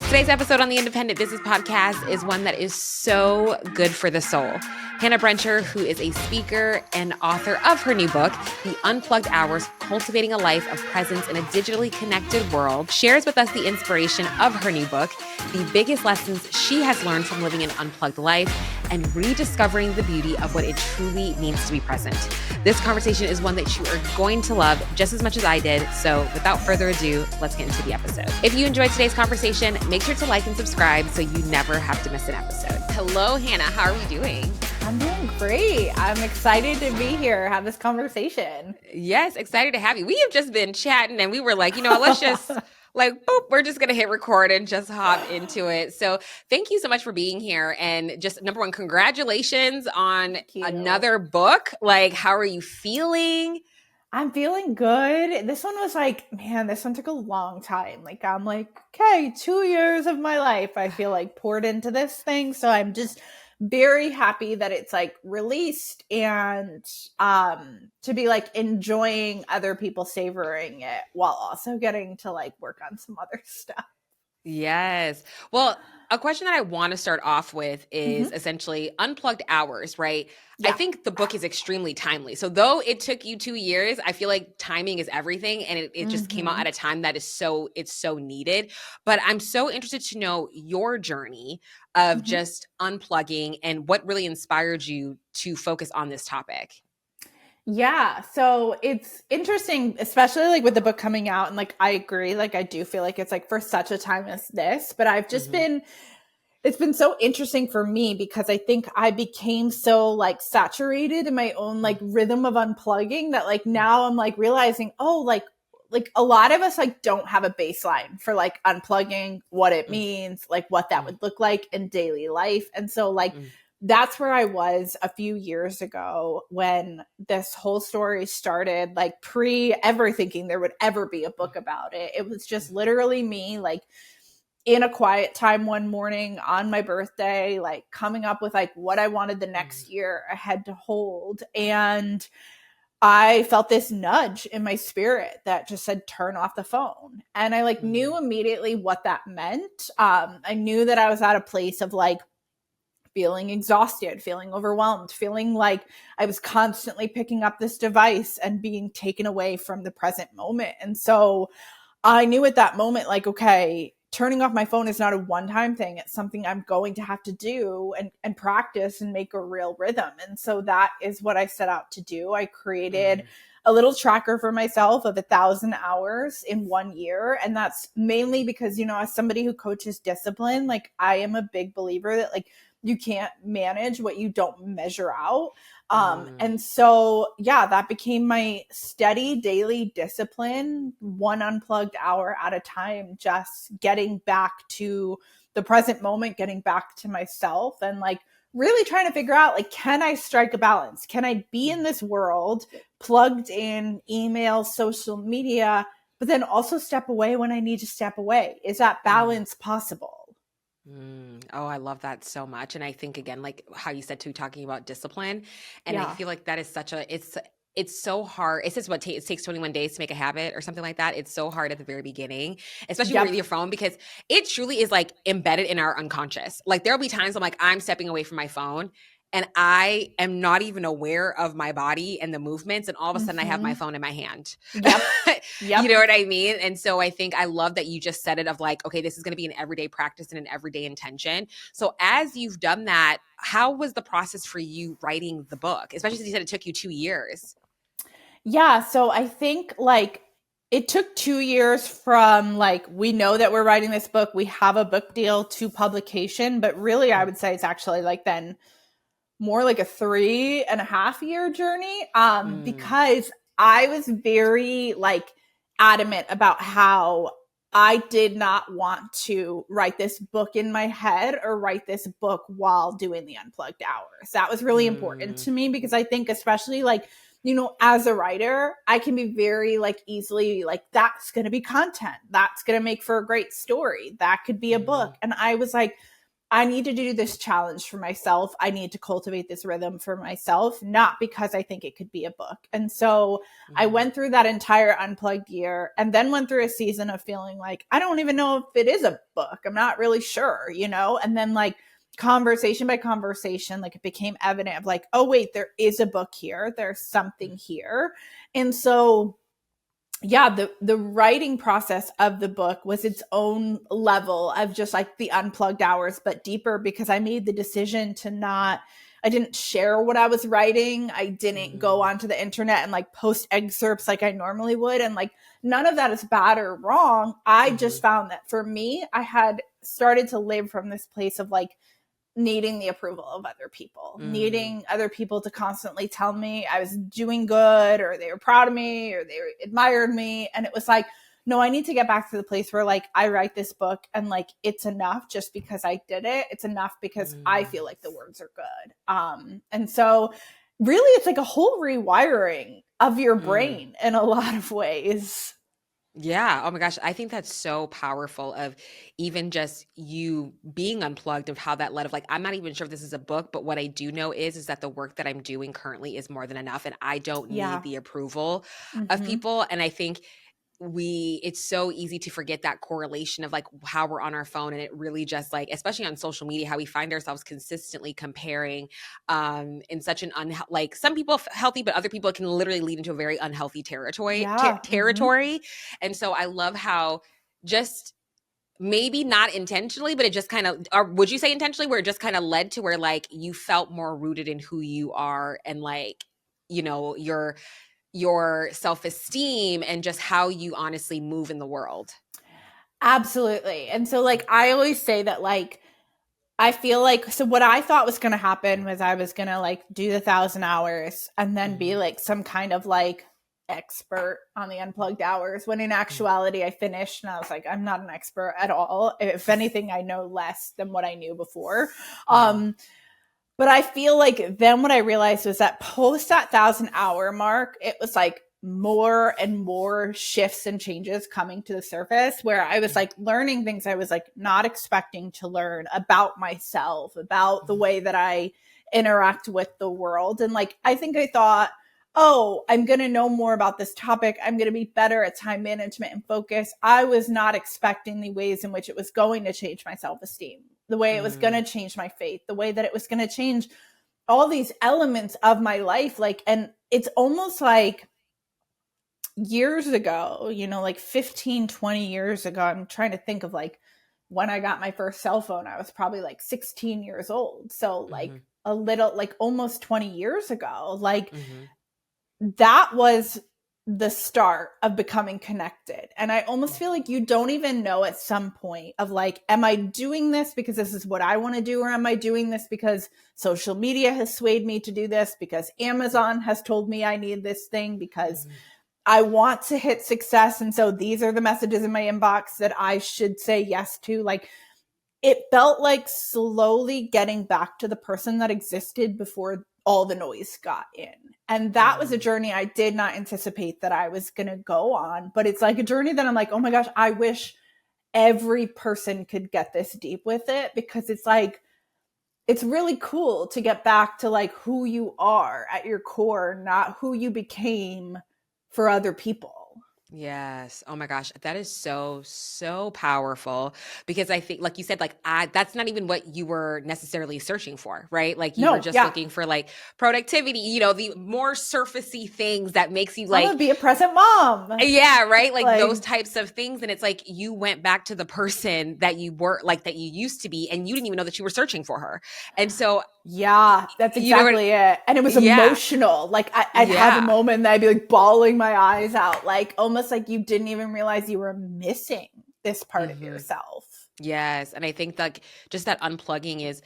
Today's episode on the Independent Business Podcast is one that is so good for the soul. Hannah Brencher, who is a speaker and author of her new book, The Unplugged Hours, Cultivating a Life of Presence in a Digitally Connected World, shares with us the inspiration of her new book, the biggest lessons she has learned from living an unplugged life, and rediscovering the beauty of what it truly means to be present. This conversation is one that you are going to love just as much as I did. So without further ado, let's get into the episode. If you enjoyed today's conversation, make sure to like and subscribe so you never have to miss an episode. Hello, Hannah. How are we doing? I'm doing great. I'm excited to be here, have this conversation. Yes, excited to have you. We have just been chatting and we were like, let's just boop, we're just going to hit record and just hop into it. So thank you so much for being here. And just number one, congratulations on another book. How are you feeling? I'm feeling good. This one was this one took a long time. I'm okay, 2 years of my life, I feel poured into this thing. So I'm just very happy that it's released and to be enjoying other people savoring it while also getting to work on some other stuff. Yes. Well, a question that I want to start off with is essentially Unplugged Hours, right? Yeah. I think the book is extremely timely. So though it took you 2 years, I feel like timing is everything. And it just came out at a time that it's so needed. But I'm so interested to know your journey of just unplugging and what really inspired you to focus on this topic. Yeah. So it's interesting, especially with the book coming out. And I agree, I do feel it's for such a time as this, but I've just it's been so interesting for me because I think I became so saturated in my own rhythm of unplugging that now I'm realizing, a lot of us don't have a baseline for unplugging, what it means, what that would look like in daily life. And so that's where I was a few years ago when this whole story started, pre ever thinking there would ever be a book about it. It was just literally me, in a quiet time one morning on my birthday, coming up with what I wanted the next year ahead to hold. And I felt this nudge in my spirit that just said, turn off the phone. And I knew immediately what that meant. I knew that I was at a place of feeling exhausted, feeling overwhelmed, feeling like I was constantly picking up this device and being taken away from the present moment. And so I knew at that moment, okay, turning off my phone is not a one-time thing. It's something I'm going to have to do and practice and make a real rhythm. And so that is what I set out to do. I created a little tracker for myself of 1,000 hours in 1 year. And that's mainly because, as somebody who coaches discipline, I am a big believer that you can't manage what you don't measure out. And so, that became my steady daily discipline, one unplugged hour at a time, just getting back to the present moment, getting back to myself and really trying to figure out, can I strike a balance? Can I be in this world plugged in email, social media, but then also step away when I need to step away? Is that balance possible? Oh, I love that so much. And I think again, how you said too, talking about discipline. And I feel that is such it's so hard. It says it takes 21 days to make a habit or something like that. It's so hard at the very beginning, especially with your phone, because it truly is embedded in our unconscious. There'll be times I'm stepping away from my phone and I am not even aware of my body and the movements. And all of a sudden I have my phone in my hand. Yep. You know what I mean? And so I think I love that you just said it of okay, this is going to be an everyday practice and an everyday intention. So as you've done that, how was the process for you writing the book? Especially since you said it took you 2 years. Yeah. So I think it took 2 years from we know that we're writing this book. We have a book deal to publication, but really I would say it's actually then more a 3.5 year journey. Because I was very adamant about how I did not want to write this book in my head or write this book while doing the Unplugged Hours. That was really important to me because I think especially as a writer, I can be very easily that's going to be content. That's going to make for a great story. That could be a book. And I was I need to do this challenge for myself. I need to cultivate this rhythm for myself, not because I think it could be a book. And so I went through that entire Unplugged year and then went through a season of feeling like, I don't even know if it is a book. I'm not really sure, you know? And then like conversation by conversation, like it became evident of like, oh, wait, there is a book here. There's something here. And so yeah, the writing process of the book was its own level of just like the Unplugged Hours, but deeper, because I made the decision to not, I didn't share what I was writing. I didn't go onto the internet and like post excerpts like I normally would. And like, none of that is bad or wrong. I just found that for me, I had started to live from this place of like, needing the approval of other people, needing other people to constantly tell me I was doing good, or they were proud of me, or they admired me. And it was like, no, I need to get back to the place where like I write this book and like it's enough just because I did it. It's enough because I feel like the words are good. And so really it's like a whole rewiring of your brain in a lot of ways. Yeah. Oh my gosh. I think that's so powerful of even just you being unplugged, of how that led, of like, I'm not even sure if this is a book, but what I do know is that the work that I'm doing currently is more than enough. And I don't need the approval of people. And I think it's so easy to forget that correlation of like how we're on our phone, and it really just like, especially on social media, how we find ourselves consistently comparing in such an like some people healthy, but other people, it can literally lead into a very unhealthy territory. And so I love how just maybe not intentionally, but it just kind of, or would you say intentionally, where it just kind of led to where like you felt more rooted in who you are, and like, you know, your self-esteem and just how you honestly move in the world. Absolutely. And so like I always say that like I feel like, so what I thought was going to happen was I was going to like do the 1,000 hours and then be like some kind of like expert on the Unplugged Hours, when in actuality I finished and I was like, I'm not an expert at all. If anything, I know less than what I knew before. But I feel like then what I realized was that post that 1,000 hour mark, it was like more and more shifts and changes coming to the surface, where I was like learning things I was like not expecting to learn about myself, about the way that I interact with the world. And like, I think I thought, oh, I'm going to know more about this topic. I'm going to be better at time management and focus. I was not expecting the ways in which it was going to change my self-esteem, the way it was going to change my faith, the way that it was going to change all these elements of my life. Like, and it's almost like years ago, you know, like 15, 20 years ago, I'm trying to think of like when I got my first cell phone, I was probably like 16 years old. So like a little, like almost 20 years ago, like that was the start of becoming connected. And I almost feel like you don't even know at some point of like, am I doing this because this is what I want to do? Or am I doing this because social media has swayed me to do this, because Amazon has told me I need this thing, because I want to hit success. And so these are the messages in my inbox that I should say yes to. Like, it felt like slowly getting back to the person that existed before all the noise got in. And that was a journey I did not anticipate that I was going to go on. But it's like a journey that I'm like, oh my gosh, I wish every person could get this deep with it, because it's like, it's really cool to get back to like who you are at your core, not who you became for other people. Yes. Oh my gosh. That is so, so powerful, because I think, like you said, like that's not even what you were necessarily searching for, right? Like you were just looking for like productivity, you know, the more surfacey things that makes you like, I'm gonna be a present mom. Yeah. Right. Like those types of things. And it's like, you went back to the person that you were, like, that you used to be, and you didn't even know that you were searching for her. And so, yeah, that's exactly it. And it was emotional. Like I'd have a moment that I'd be like bawling my eyes out, like almost like you didn't even realize you were missing this part of yourself. Yes. And I think like just that unplugging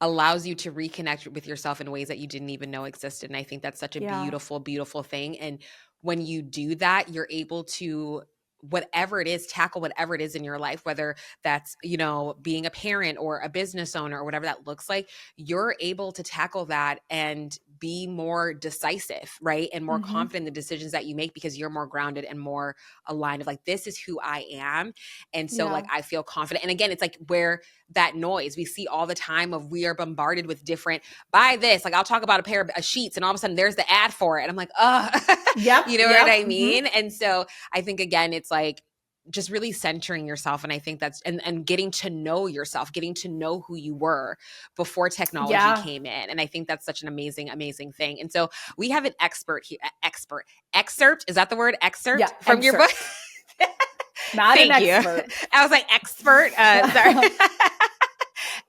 allows you to reconnect with yourself in ways that you didn't even know existed. And I think that's such a beautiful, beautiful thing. And when you do that, you're able to, whatever it is, tackle whatever it is in your life, whether that's, you know, being a parent or a business owner or whatever that looks like, you're able to tackle that and be more decisive, right? And more confident in the decisions that you make because you're more grounded and more aligned of like, this is who I am. And so like, I feel confident. And again, it's like where that noise we see all the time of we are bombarded with different, buy this, like I'll talk about a pair of sheets and all of a sudden there's the ad for it. And I'm like, you know what I mean? And so I think again, it's like, just really centering yourself. And I think that's, and getting to know yourself, getting to know who you were before technology came in. And I think that's such an amazing, amazing thing. And so we have an excerpt. Is that the word excerpt from your book? Not an expert. I was like, expert. Sorry.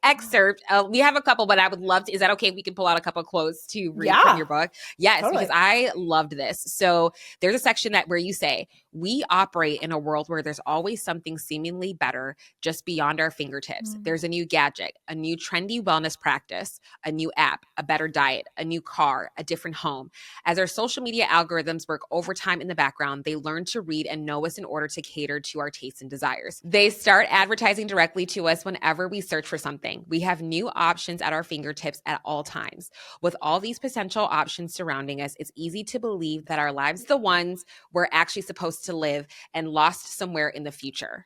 Excerpt. We have a couple, but I would love to. Is that okay if we can pull out a couple of quotes to read from your book? Yes, totally. Because I loved this. So there's a section where you say, we operate in a world where there's always something seemingly better just beyond our fingertips. There's a new gadget, a new trendy wellness practice, a new app, a better diet, a new car, a different home. As our social media algorithms work overtime in the background, they learn to read and know us in order to cater to our tastes and desires. They start advertising directly to us whenever we search for something. We have new options at our fingertips at all times. With all these potential options surrounding us, it's easy to believe that our lives are the ones we're actually supposed to live and lost somewhere in the future.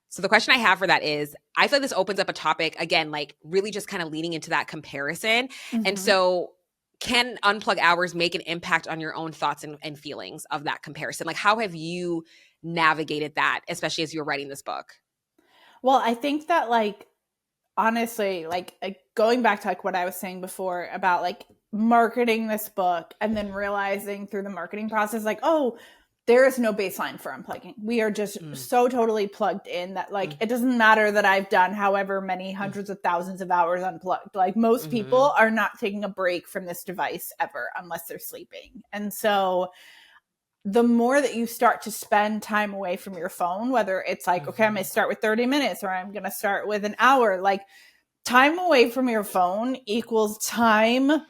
So the question I have for that is, I feel like this opens up a topic, again, like really just kind of leading into that comparison. And so can Unplugged Hours make an impact on your own thoughts and feelings of that comparison? Like how have you navigated that, especially as you're writing this book? Well, I think that like, honestly, like going back to like what I was saying before about like marketing this book and then realizing through the marketing process, like, oh, there is no baseline for unplugging. We are just so totally plugged in that like, it doesn't matter that I've done however many hundreds of thousands of hours unplugged. Like most people are not taking a break from this device ever unless they're sleeping. And so the more that you start to spend time away from your phone, whether it's like, okay, I'm going to start with 30 minutes or I'm going to start with an hour, like time away from your phone equals time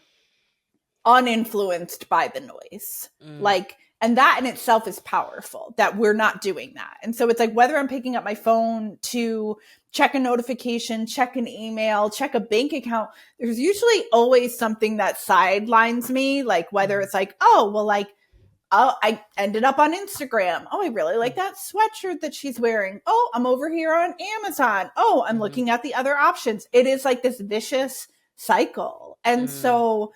uninfluenced by the noise. Like, and that in itself is powerful that we're not doing that. And so it's like, whether I'm picking up my phone to check a notification, check an email, check a bank account, there's usually always something that sidelines me. Like whether it's like, oh, well, like, oh, I ended up on Instagram. Oh, I really like that sweatshirt that she's wearing. Oh, I'm over here on Amazon. Oh, I'm looking at the other options. It is like this vicious cycle. And so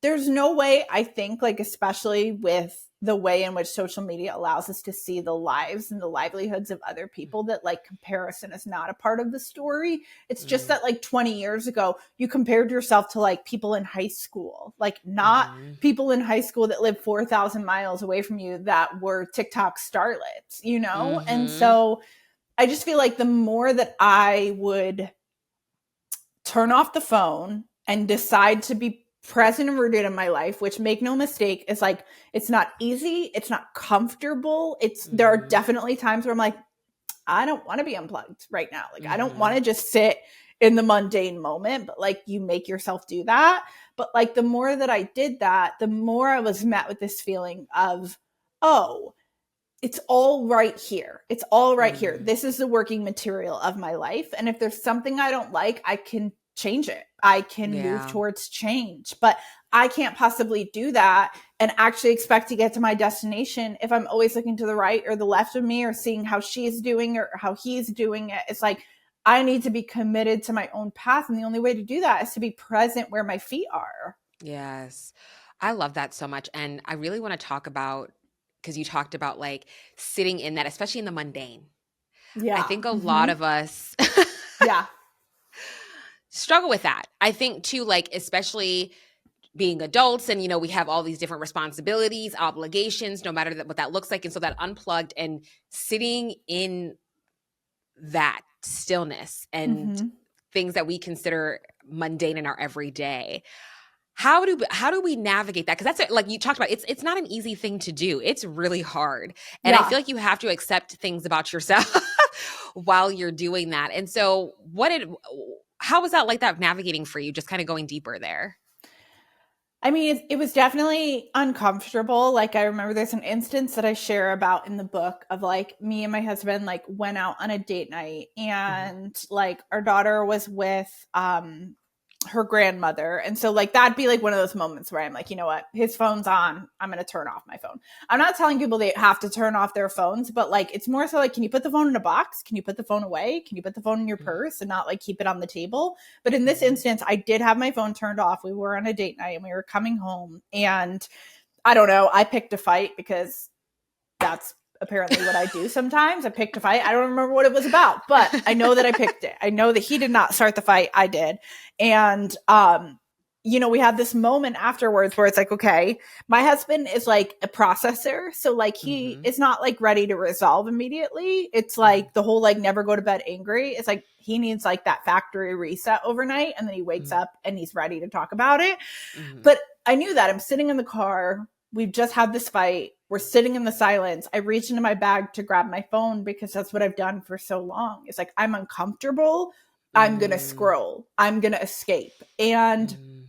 there's no way, I think, like, especially with the way in which social media allows us to see the lives and the livelihoods of other people, that like comparison is not a part of the story. It's just that like 20 years ago, you compared yourself to like people in high school, like not people in high school that lived 4,000 miles away from you that were TikTok starlets, you know? And so I just feel like the more that I would turn off the phone and decide to be present and rooted in my life, which, make no mistake, is like, it's not easy. It's not comfortable. There are definitely times where I'm like, I don't want to be unplugged right now. Like, I don't want to just sit in the mundane moment, but like you make yourself do that. But like the more that I did that, the more I was met with this feeling of, oh, it's all right here. It's all right here. This is the working material of my life. And if there's something I don't like, I can change it. I can move towards change, but I can't possibly do that and actually expect to get to my destination if I'm always looking to the right or the left of me or seeing how she's doing or how he's doing it. It's like, I need to be committed to my own path. And the only way to do that is to be present where my feet are. Yes. I love that so much. And I really want to talk about, because you talked about like sitting in that, especially in the mundane. Yeah. I think a lot of us struggle with that. I think too, like, especially being adults and, you know, we have all these different responsibilities, obligations, no matter what that looks like. And so that unplugged and sitting in that stillness and things that we consider mundane in our everyday. How do we navigate that? Because that's like you talked about. It's not an easy thing to do. It's really hard, and I feel like you have to accept things about yourself while you're doing that. And so, how was that like that navigating for you? Just kind of going deeper there. I mean, it was definitely uncomfortable. Like, I remember there's an instance that I share about in the book of like me and my husband like went out on a date night, and like our daughter was with her grandmother. And so like that'd be like one of those moments where I'm like, you know what, his phone's on, I'm going to turn off my phone. I'm not telling people they have to turn off their phones, but like it's more so like, can you put the phone in a box? Can you put the phone away? Can you put the phone in your purse and not like keep it on the table? But in this instance, I did have my phone turned off. We were on a date night and we were coming home, and I don't know, I picked a fight because that's apparently what I do sometimes. I picked a fight. I don't remember what it was about, but I know that I picked it. I know that he did not start the fight. I did. And, you know, we had this moment afterwards where it's like, okay, my husband is like a processor. So like he is not like ready to resolve immediately. It's like the whole like never go to bed angry. It's like he needs like that factory reset overnight, and then he wakes up and he's ready to talk about it. But I knew that. I'm sitting in the car. We've just had this fight. We're sitting in the silence. I reach into my bag to grab my phone because that's what I've done for so long. It's like, I'm uncomfortable. I'm going to scroll. I'm going to escape. And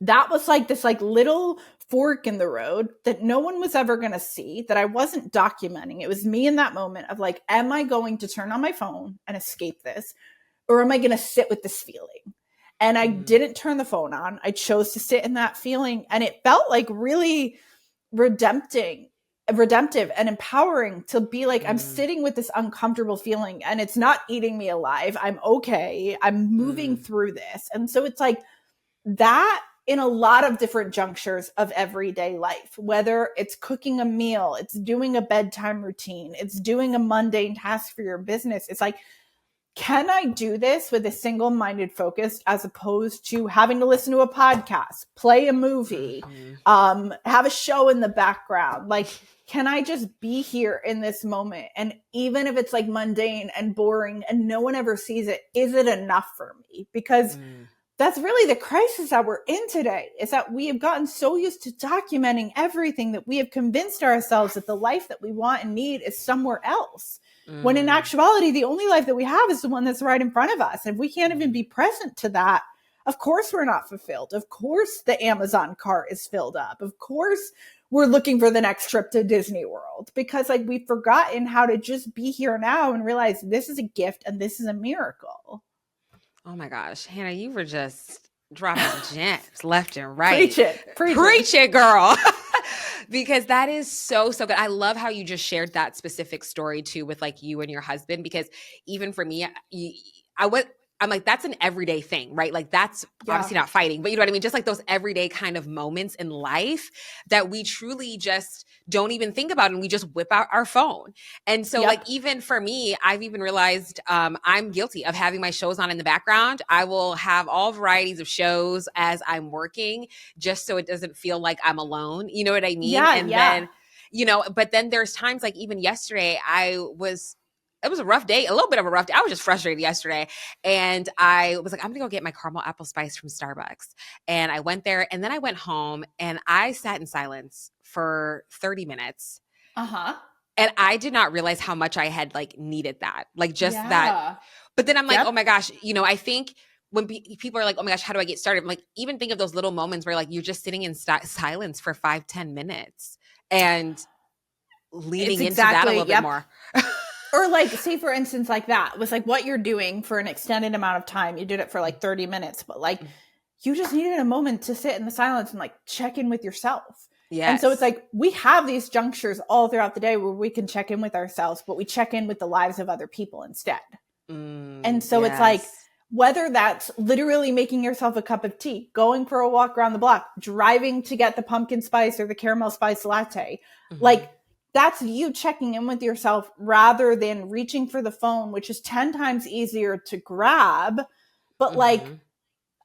that was like this like little fork in the road that no one was ever going to see, that I wasn't documenting. It was me in that moment of like, am I going to turn on my phone and escape this? Or am I going to sit with this feeling? And I didn't turn the phone on. I chose to sit in that feeling. And it felt like really redemptive and empowering to be like, I'm sitting with this uncomfortable feeling and it's not eating me alive. I'm okay. I'm moving through this. And so it's like that in a lot of different junctures of everyday life, whether it's cooking a meal, it's doing a bedtime routine, it's doing a mundane task for your business. It's like, can I do this with a single-minded focus as opposed to having to listen to a podcast, play a movie, have a show in the background? Like, can I just be here in this moment? And even if it's like mundane and boring and no one ever sees it, is it enough for me? Because that's really the crisis that we're in today, is that we have gotten so used to documenting everything that we have convinced ourselves that the life that we want and need is somewhere else. When in actuality, the only life that we have is the one that's right in front of us. And if we can't even be present to that, of course we're not fulfilled. Of course the Amazon cart is filled up. Of course we're looking for the next trip to Disney World, because like we've forgotten how to just be here now and realize this is a gift and this is a miracle. Oh my gosh, Hannah, you were just dropping gems left and right. Preach it. Preach it, girl. Because that is so, so good. I love how you just shared that specific story too with like you and your husband, because even for me, I'm like, that's an everyday thing, right? Like that's obviously not fighting, but you know what I mean? Just like those everyday kind of moments in life that we truly just don't even think about, and we just whip out our phone. And so like, even for me, I've even realized I'm guilty of having my shows on in the background. I will have all varieties of shows as I'm working, just so it doesn't feel like I'm alone. You know what I mean? Then, you know, but then there's times like even yesterday, it was a rough day, a little bit of a rough day. I was just frustrated yesterday. And I was like, I'm going to go get my caramel apple spice from Starbucks. And I went there, and then I went home and I sat in silence for 30 minutes. And I did not realize how much I had like needed that, like just that. But then I'm like, oh my gosh, you know, I think when people are like, oh my gosh, how do I get started? I'm like, even think of those little moments where like you're just sitting in silence for 5-10 minutes and leaning into that a little bit more. Or like, say for instance, like that was like what you're doing for an extended amount of time. You did it for like 30 minutes, but like you just needed a moment to sit in the silence and like check in with yourself. Yes. And so it's like, we have these junctures all throughout the day where we can check in with ourselves, but we check in with the lives of other people instead. And so it's like, whether that's literally making yourself a cup of tea, going for a walk around the block, driving to get the pumpkin spice or the caramel spice latte, like, that's you checking in with yourself rather than reaching for the phone, which is 10 times easier to grab. But like,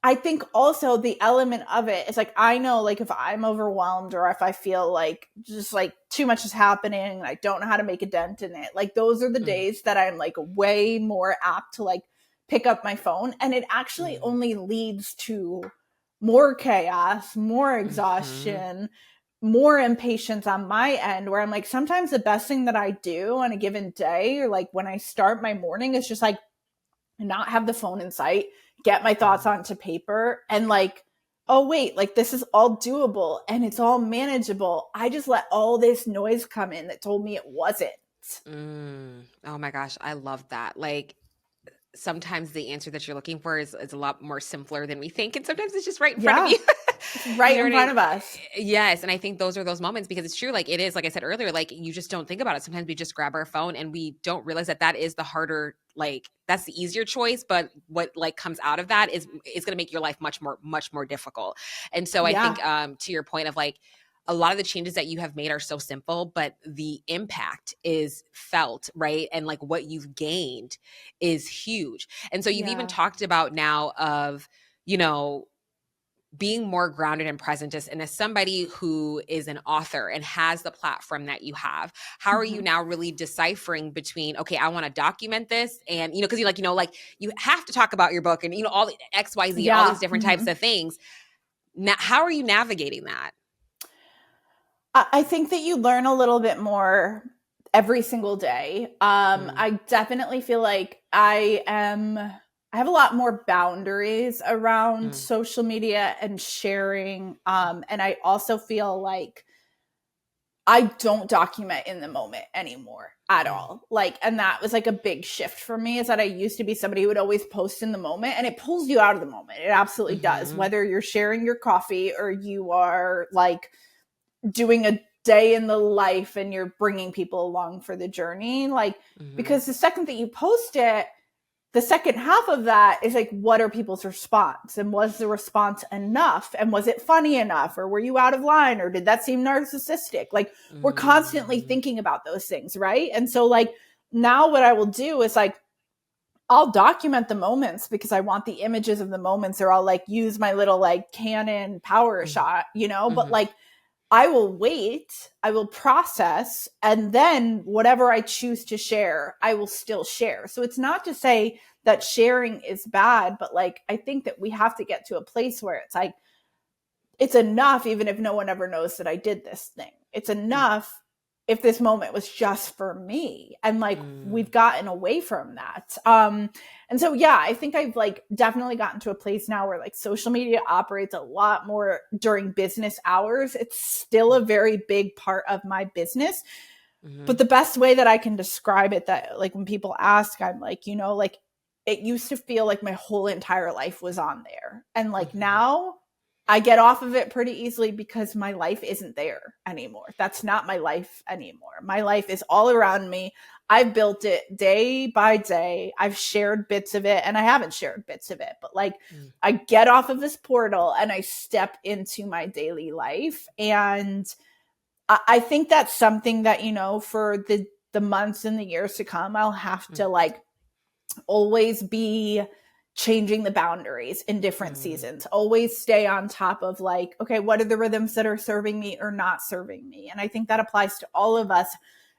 I think also the element of it is like, I know like if I'm overwhelmed or if I feel like just like too much is happening and I don't know how to make a dent in it, like those are the days that I'm like way more apt to like pick up my phone. And it actually only leads to more chaos, more exhaustion, more impatience on my end, where I'm like, sometimes the best thing that I do on a given day, or like when I start my morning, is just like not have the phone in sight, get my thoughts onto paper, and like, oh wait, like this is all doable and it's all manageable. I just let all this noise come in that told me it wasn't. Oh my gosh, I love that. Like, sometimes the answer that you're looking for is a lot more simpler than we think. And sometimes it's just right in front of Yeah. you. It's right You know in what I front of us. Yes. And I think those are those moments because it's true. Like it is, like I said earlier, like you just don't think about it. Sometimes we just grab our phone and we don't realize that that is the harder, like that's the easier choice. But what like comes out of that is going to make your life much more difficult. And so I Yeah. think to your point of like, a lot of the changes that you have made are so simple, but the impact is felt, right? And like what you've gained is huge. And so you've even Yeah. talked about now of, you know, being more grounded and present just and as somebody who is an author and has the platform that you have, how are you Mhm. now really deciphering between, okay, I want to document this and, you know, because you like, you know, like you have to talk about your book and, you know, all the XYZ, all Yeah. these different types Mhm. of things. Now, how are you navigating that? I think that you learn a little bit more every single day. I definitely feel like I have a lot more boundaries around Mm, social media and sharing. And I also feel like I don't document in the moment anymore at mm, all. Like, and that was like a big shift for me is that I used to be somebody who would always post in the moment and it pulls you out of the moment. It absolutely does. mhm, Whether you're sharing your coffee or you are like doing a day in the life and you're bringing people along for the journey, like, mhm, because the second that you post it, the second half of that is like, what are people's response? And was the response enough? And was it funny enough? Or were you out of line? Or did that seem narcissistic? Like, we're constantly mm, thinking about those things, right? And so, like, now what I will do is like, I'll document the moments because I want the images of the moments, or I'll like use my little like Canon power mhm, shot, you know, but mhm, like, I will wait, I will process, and then whatever I choose to share, I will still share. So it's not to say that sharing is bad, but like I think that we have to get to a place where it's like, it's enough even if no one ever knows that I did this thing. It's mm, enough if this moment was just for me. And like mm, we've gotten away from that. And so yeah, I think I've like definitely gotten to a place now where like social media operates a lot more during business hours. It's still a very big part of my business. But mhm, the best way that I can describe it, that like when people ask, I'm like, you know, like it used to feel like my whole entire life was on there. And like mhm, now I get off of it pretty easily because my life isn't there anymore. That's not my life anymore. My life is all around me. I've built it day by day. I've shared bits of it and I haven't shared bits of it, but like mm, I get off of this portal and I step into my daily life. And I think that's something that, you know, for the months and the years to come, I'll have mm, to like always be changing the boundaries in different mm, seasons. Always stay on top of like, okay, what are the rhythms that are serving me or not serving me? And I think that applies to all of us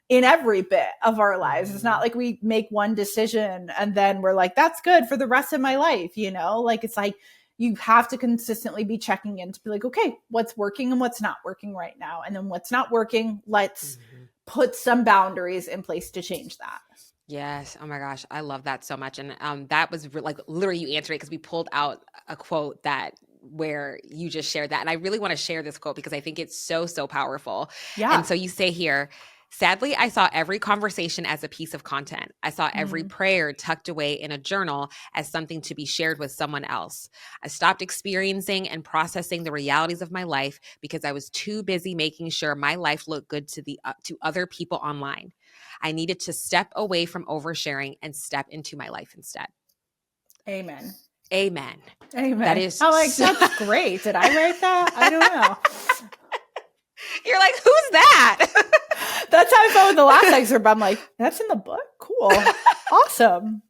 in every bit of our lives. It's not mhm. like we make one decision and then we're like, that's good for the rest of my life, you know? Like it's like you have to consistently be checking in to be like, okay, what's working and what's not working right now? And then what's not working, let's Mhm. put some boundaries in place to change that. Yes. Oh my gosh. I love that so much. And that was like literally you answered it because we pulled out a quote that where you just shared that. And I really want to share this quote because I think it's so, so powerful. And Yeah. so you say here, sadly, I saw every conversation as a piece of content. I saw every Mm. prayer tucked away in a journal as something to be shared with someone else. I stopped experiencing and processing the realities of my life because I was too busy making sure my life looked good to other people online. I needed to step away from oversharing and step into my life instead. Amen. Amen. That Amen. is I'm like, so that's great. Did I write that? I don't know. You're like, who's that? That's how I felt with the last excerpt. I'm like, that's in the book? Cool. Awesome.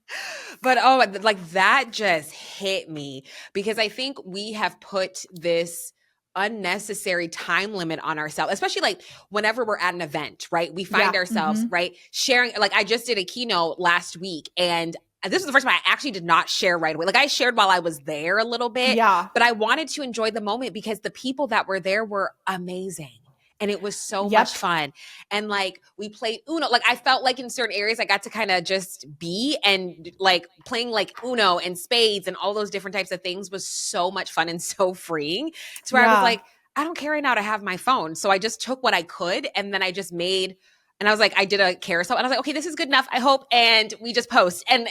But oh, like that just hit me because I think we have put this unnecessary time limit on ourselves, especially like whenever we're at an event, right? We find Yeah. ourselves, Mm-hmm. right, sharing. Like I just did a keynote last week and this was the first time I actually did not share right away. Like I shared while I was there a little bit, Yeah. but I wanted to enjoy the moment because the people that were there were amazing. And it was so much Yep. fun. And like we played Uno. Like I felt like in certain areas I got to kind of just be and like playing like Uno and spades and all those different types of things was so much fun and so freeing. To where I was Yeah. like, I don't care right now to have my phone. So I just took what I could and then I just made and I was like, I did a carousel and I was like, okay, this is good enough, I hope. And we just post. And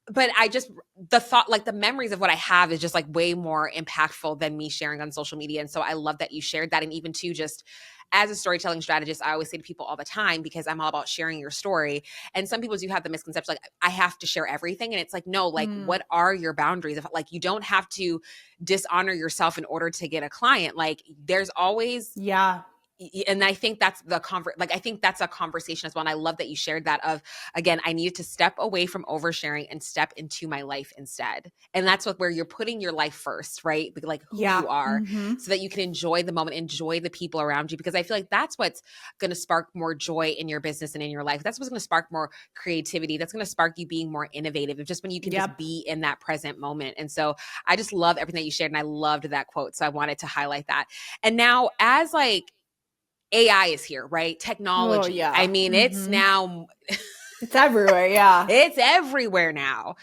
but I just, the thought, like the memories of what I have is just like way more impactful than me sharing on social media. And so I love that you shared that. And even too, just as a storytelling strategist, I always say to people all the time, because I'm all about sharing your story. And some people do have the misconception, like, I have to share everything. And it's like, no, like, what are your boundaries? If, like, you don't have to dishonor yourself in order to get a client. Like, there's always, Yeah. and I think that's I think that's a conversation as well. And I love that you shared that of, again, I needed to step away from oversharing and step into my life instead. And that's where you're putting your life first, right? Like who you are, so that you can enjoy the moment, enjoy the people around you. Because I feel like that's what's going to spark more joy in your business and in your life. That's what's going to spark more creativity. That's going to spark you being more innovative. It's just when you can just be in that present moment. And so I just love everything that you shared. And I loved that quote. So I wanted to highlight that. And now, as like, AI is here, right? Technology. Oh, yeah. I mean, it's now, it's everywhere. Yeah. it's everywhere now.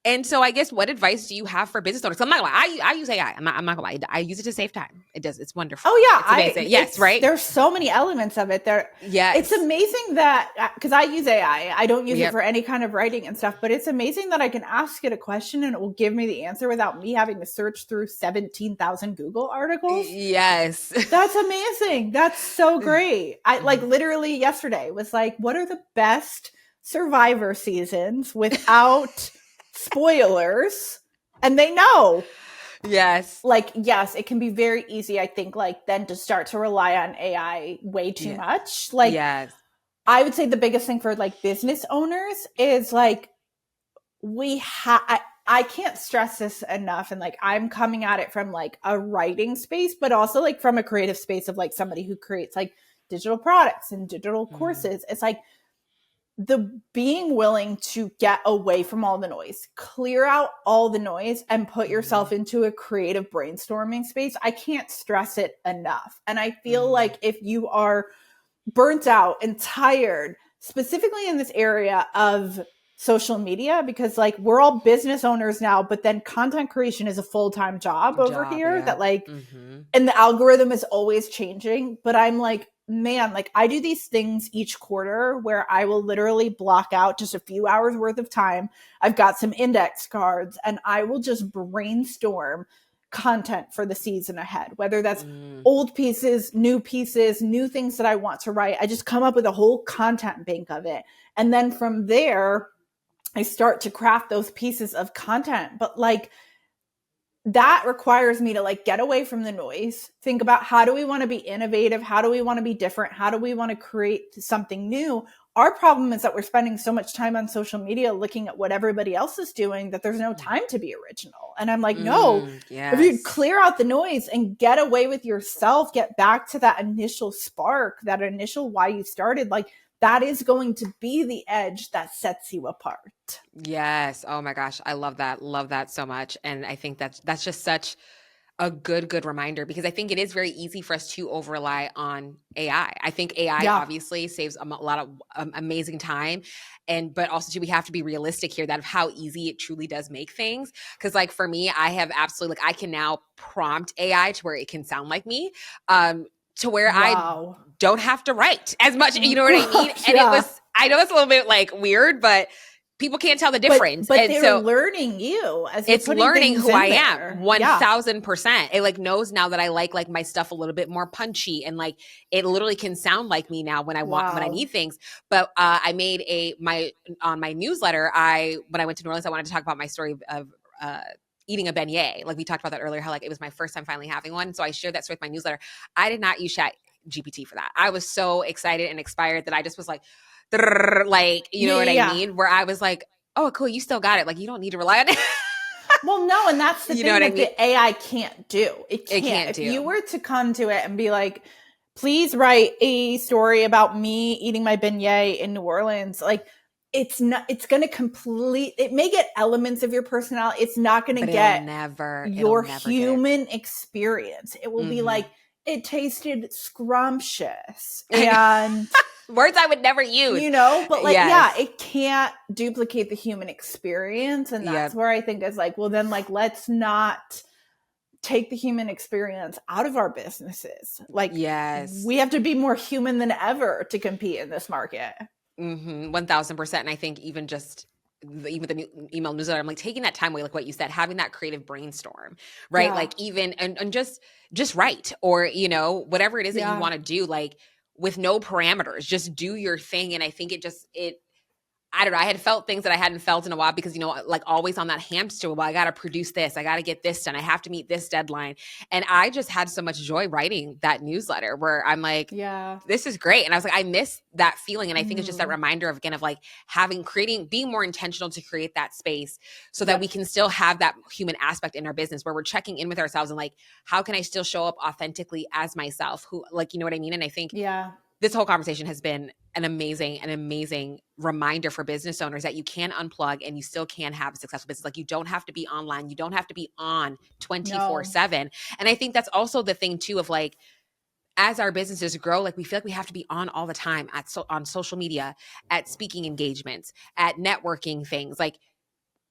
And so I guess what advice do you have for business owners? I'm not gonna lie, I use AI. I'm not gonna lie. I use it to save time. It does. It's wonderful. Oh yeah. It's amazing. Yes, right? There's so many elements of it there. Yes. It's amazing that, because I use AI, I don't use it for any kind of writing and stuff, but it's amazing that I can ask it a question and it will give me the answer without me having to search through 17,000 Google articles. Yes. That's amazing. That's so great. I like literally yesterday was like, what are the best Survivor seasons without spoilers? And they know. Yes. Like, yes, it can be very easy, I think, like then to start to rely on AI way too much. Like, I would say the biggest thing for like business owners is like, I can't stress this enough. And like, I'm coming at it from like a writing space, but also like from a creative space of like somebody who creates like digital products and digital courses. It's like, the being willing to get away from all the noise, clear out all the noise and put yourself into a creative brainstorming space. I can't stress it enough. And I feel like if you are burnt out and tired, specifically in this area of social media, because like we're all business owners now, but then content creation is a full-time job over here that like, and the algorithm is always changing. But I'm like, man, like I do these things each quarter where I will literally block out just a few hours worth of time. I've got some index cards and I will just brainstorm content for the season ahead, whether that's old pieces, new things that I want to write. I just come up with a whole content bank of it. And then from there, I start to craft those pieces of content. But like, that requires me to like get away from the noise, think about how do we want to be innovative? How do we want to be different? How do we want to create something new? Our problem is that we're spending so much time on social media looking at what everybody else is doing that there's no time to be original. And I'm like, no, if you clear out the noise and get away with yourself, get back to that initial spark, that initial why you started, like that is going to be the edge that sets you apart. Yes. Oh my gosh. I love that. Love that so much. And I think that's just such a good reminder, because I think it is very easy for us to over rely on AI. I think AI obviously saves a lot of amazing time. But also too, we have to be realistic here that of how easy it truly does make things. Cause like for me, I have absolutely, like I can now prompt AI to where it can sound like me. To where I don't have to write as much, you know what I mean? And it was, I know it's a little bit like weird, but people can't tell the difference. But and they're learning you as it's learning who I am 1000%. Yeah. It like knows now that I like my stuff a little bit more punchy, and like it literally can sound like me now when I want, when I need things. But I made on my newsletter, when I went to New Orleans, I wanted to talk about my story of eating a beignet. Like we talked about that earlier, how like it was my first time finally having one. So I shared that story with my newsletter. I did not use Chat GPT for that. I was so excited and inspired that I just was like, like, you know what I mean? Where I was like, oh, cool, you still got it. Like, you don't need to rely on it. Well, no, and that's the thing that the AI can't do. It can't. If you were to come to it and be like, please write a story about me eating my beignet in New Orleans, like, it's going to it may get elements of your personality. It's not going to get your human experience. It will be like, it tasted scrumptious and words I would never use, but like, it can't duplicate the human experience. And that's where I think is like, well, then like, let's not take the human experience out of our businesses. Like, we have to be more human than ever to compete in this market. 1000%. And I think even just even the email newsletter, I'm like taking that time away, like what you said, having that creative brainstorm, right? Yeah. Like even, and just write, or, you know, whatever it is that you Yeah. want to do, like with no parameters, just do your thing. And I think I don't know, I had felt things that I hadn't felt in a while because, you know, like always on that hamster wheel, well, I got to produce this, I got to get this done, I have to meet this deadline. And I just had so much joy writing that newsletter where I'm like, Yeah. this is great. And I was like, I miss that feeling. And I think it's just that reminder of, again, of like being more intentional to create that space so that we can still have that human aspect in our business where we're checking in with ourselves and like, how can I still show up authentically as myself? Who, like, you know what I mean? And I think this whole conversation has been an amazing reminder for business owners that you can unplug and you still can have a successful business. Like you don't have to be online. You don't have to be on 24/7. And I think that's also the thing too of like, as our businesses grow, like we feel like we have to be on all the time on social media, at speaking engagements, at networking things. Like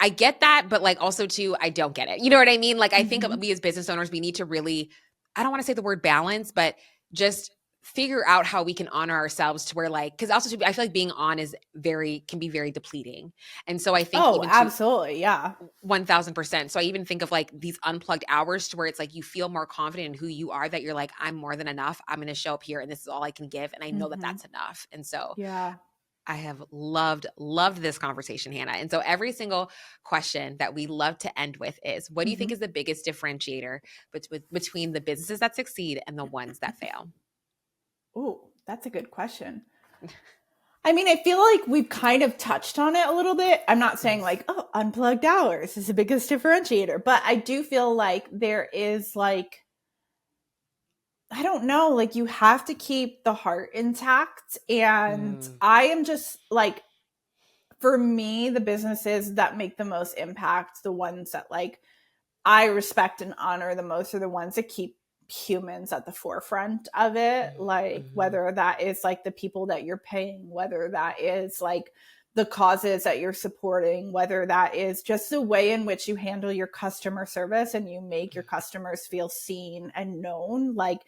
I get that, but like also too, I don't get it. You know what I mean? Like I think we as business owners, we need to really, I don't want to say the word balance, but just figure out how we can honor ourselves to where like, because also I feel like being on can be very depleting. And so I think absolutely. Yeah. 1000%. So I even think of like these unplugged hours to where it's like you feel more confident in who you are, that you're like, I'm more than enough. I'm going to show up here and this is all I can give. And I know that that's enough. And so I have loved this conversation, Hannah. And so every single question that we love to end with is, what do you think is the biggest differentiator between the businesses that succeed and the ones that fail? Oh, that's a good question. I mean, I feel like we've kind of touched on it a little bit. I'm not saying like, oh, unplugged hours is the biggest differentiator, but I do feel like there is like, I don't know, like you have to keep the heart intact. And I am just like, for me, the businesses that make the most impact, the ones that like I respect and honor the most, are the ones that keep humans at the forefront of it. Like whether that is like the people that you're paying, whether that is like the causes that you're supporting, whether that is just the way in which you handle your customer service and you make your customers feel seen and known. Like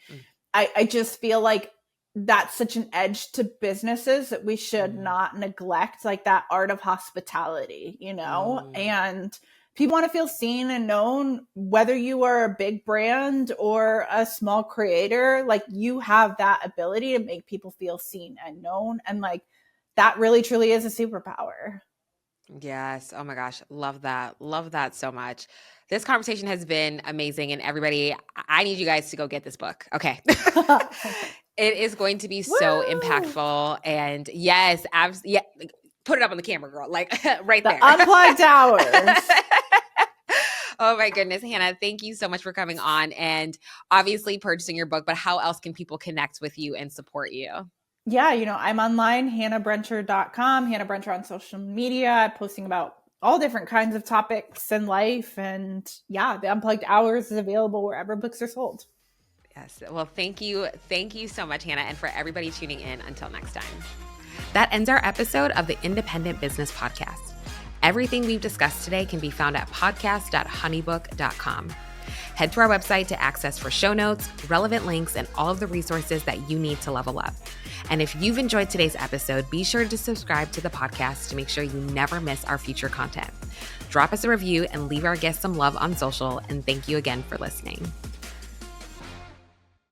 I just feel like that's such an edge to businesses that we should not neglect, like that art of hospitality, you know? And people want to feel seen and known, whether you are a big brand or a small creator. Like you have that ability to make people feel seen and known. And like, that really truly is a superpower. Yes. Oh my gosh. Love that. Love that so much. This conversation has been amazing. And everybody, I need you guys to go get this book. Okay. It is going to be so impactful. And yes, put it up on the camera, girl. Like right there. Unplugged Hours. Oh my goodness, Hannah, thank you so much for coming on and obviously purchasing your book, but how else can people connect with you and support you? Yeah, you know, I'm online, hannahbrencher.com, Hannah Brencher on social media, posting about all different kinds of topics in life. And yeah, the Unplugged Hours is available wherever books are sold. Yes. Well, thank you. Thank you so much, Hannah. And for everybody tuning in, until next time. That ends our episode of the Independent Business Podcast. Everything we've discussed today can be found at podcast.honeybook.com. Head to our website to access for show notes, relevant links, and all of the resources that you need to level up. And if you've enjoyed today's episode, be sure to subscribe to the podcast to make sure you never miss our future content. Drop us a review and leave our guests some love on social. And thank you again for listening.